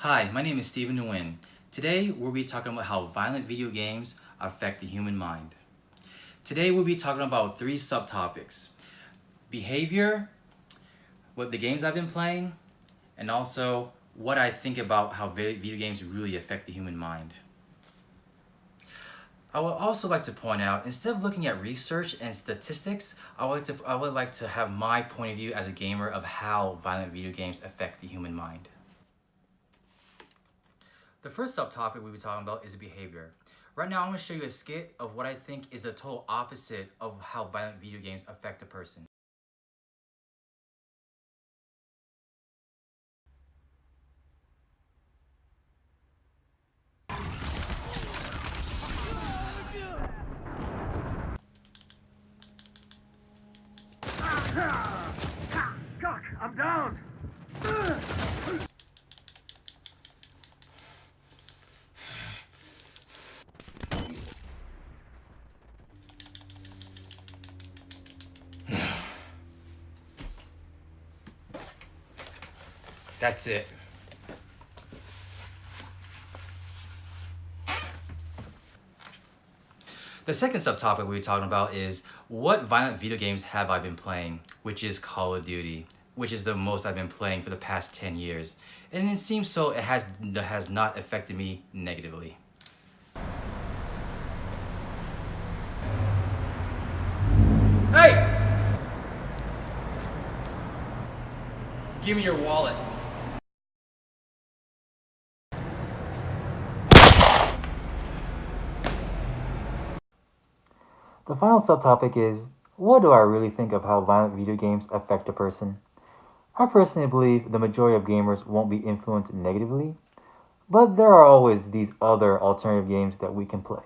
Hi, my name is Stephen Nguyen. Today we'll be talking about how violent video games affect the human mind. Today we'll be talking about three subtopics: behavior, what the games I've been playing, and also what I think about how video games really affect the human mind. I would also like to point out, instead of looking at research and statistics, I would like to have my point of view as a gamer of how violent video games affect the human mind. The first subtopic we'll be talking about is behavior. Right now I'm going to show you a skit of what I think is the total opposite of how violent video games affect a person. Doc, I'm down! That's it. The second subtopic we'll be talking about is what violent video games have I been playing, which is Call of Duty, which is the most I've been playing for the past 10 years. And it seems so it has not affected me negatively. Hey! Give me your wallet. The final subtopic is, what do I really think of how violent video games affect a person? I personally believe the majority of gamers won't be influenced negatively, but there are always these other alternative games that we can play.